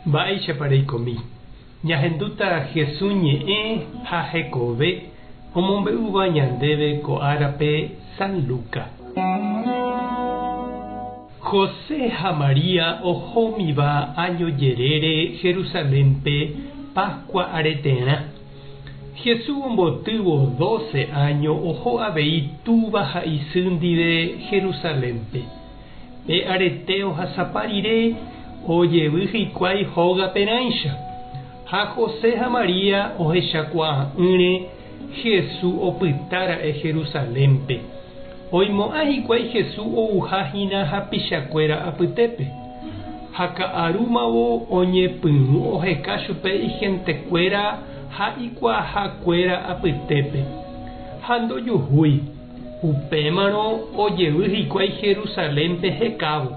Mba'éicha reikomi. Ñahendúta Jesús ñe'ẽ ha hekove omombe'úva ñandéve ko árape San Luca. José ha María ohómiva añojerére Jerusalénpe Pascua areterã. Jesús ombotývo 12 años oho avei túva ha isy ndive Jerusalénpe. Pe arete ohasapa rire ojevy hikuái hógaperãicha. Ha José ha María ohechakuaa'ỹre Jesús opytára'e Jerusalénpe. Oimo'ã hikuái Jesús ouhahína hapichakuéra apytépe. Ha ka'arúmavo oñepyrũ oheka chupe igentekuéra ha ikuaahakuéra apytépe. Ha ndojuhúi. Upémarõ ojevy hikuái Jerusalénpe hekávo.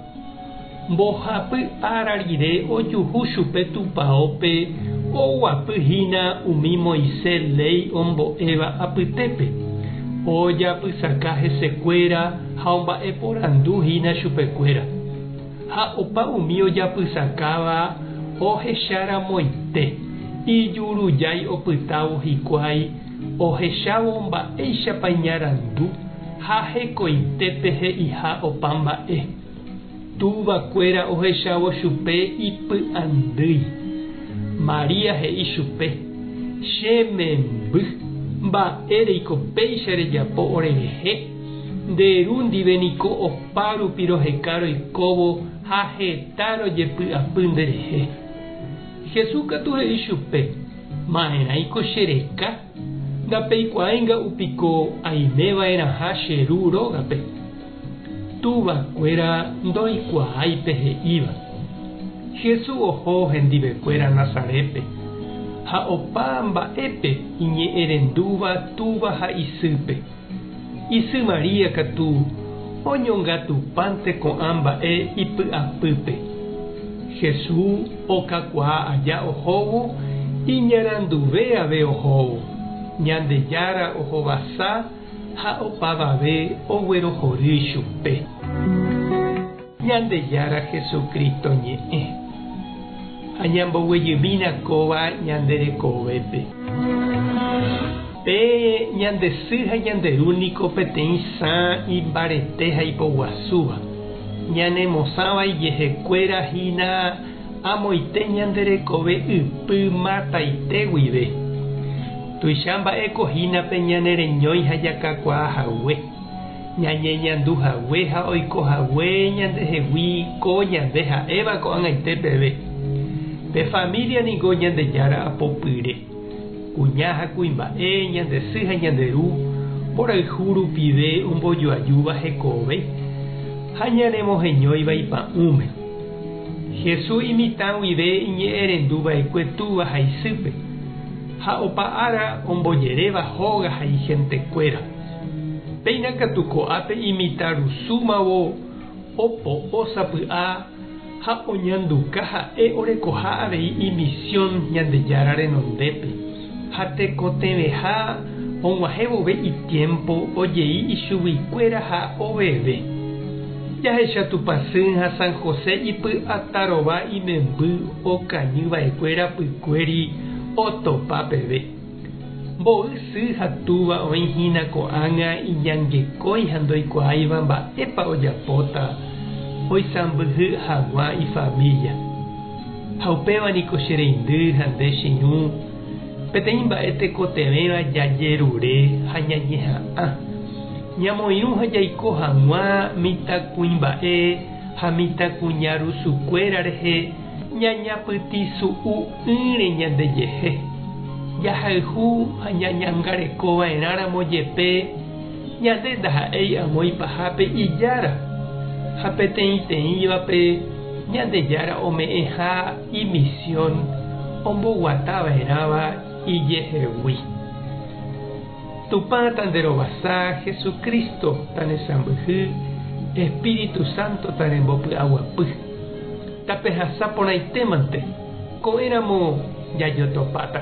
Mbohapy ára rire ojuhu chupe tupãópe oguapyhína umi Moisés ley ombo'éva apytépe. Ojapysaka hesekuéra ha omba'eporanduhína chupekuéra. Ha opa umi ojapysakáva ohecháramoite. Ijurujái opytávo hikuái ohechávo mba'éichapa ñarandu ha hekoitépe he'iha opa mba'e. Tuvakuéra ohechávo chupe ipy'andýi. María he'i chupe: che memby, mba'éreiko péicha rejapo orerehe. Nderu ndive niko opa rupi roheka roikóvo ha heta rojepy'apy nderehe. Jesús katu he'i chupe: ma'erãiko chereka, ndapeikuaáinga upiko aimeva'erãha che ru rógape. Tuvakuéra ndoikuaáipe he'íva. Jesús oho hendivekuéra Nazarépe. Ha opa mba'épe iñe'ẽrendúva túva ha isýpe. Isy María katu oñongatupánte ko'ã mba'e ipy'apýpe. Jesús okakuaa aja ohóvo iñaranduve ave ohóvo. Ñandejára ohovasa ha opavave oguerohory chupe. Ñandejára Jesucristo ñe'ẽ. Ha ñamboguejymína kóva ñanderekovépe. Pe ñandesy ha ñanderu niko peteĩ sã imbarete ha ipoguasúva. Ñanemosãva ijehekuéra hína amoite ñanderekove ypy mataite guive. Tuicha mba'ekohína pe ñanereñói ha jakakuaahague. Ñañeñanduhague ha oikohague ñandehegui ko ñande ha'éva ko'ag̃aite peve. Pe familia niko ñandejára apopyre. Kuña ha kuimba'e ñandesy ha ñanderu mborayhu rupive ombojoajúva hekove ha ñanemoheñóiva ipa'ũme. Jesús imitã guive iñe'ẽrenduva'ekue túva ha isýpe. Ha opa ára ombojeréva hóga ha igentekuéra. Péina katu ko'ápe imitarusúmavo opo'o sapy'a ha oñanduka ha'e orekoha avei imisión Ñandejára renondépe. Ha tekotevẽha og̃uahẽvove itiempo ojei ichuguikuéra ha oveve. Jahecha tupasy ha San José ipy'atarova imemby okañyva'ekuéra pykuéri otopa peve. Mbo'ysy ha túva oĩhína ko'ág̃a iñangekói ha ndoikuaáiva mba'épa ojapóta oisãmbyhy hag̃ua ifamilia. Ha upéva niko che reindy ha nde chiñu peteĩ mba'e tekotevéva jajerure ha ñañeha'ã. Ñamoirũ ha jaiko hag̃ua mitãkuimba'e ha mitãkuñarusukuéra rehe ñañapytĩsu'u'ỹre ñandejehe. Jahayhu ha ñañangarekova'erãramo jepe ñande ndaha'éi amo ipahápe ijára. Ha peteĩteĩvape Ñandejára ome'ẽha imisión omboguatava'erãva ijehegui. Tupã tanderovasa Jesucristo tanesãmbyhy, Espíritu Santo tarembopy'aguapy. Tape hasã porãitémante ko'ẽramo jajotopáta.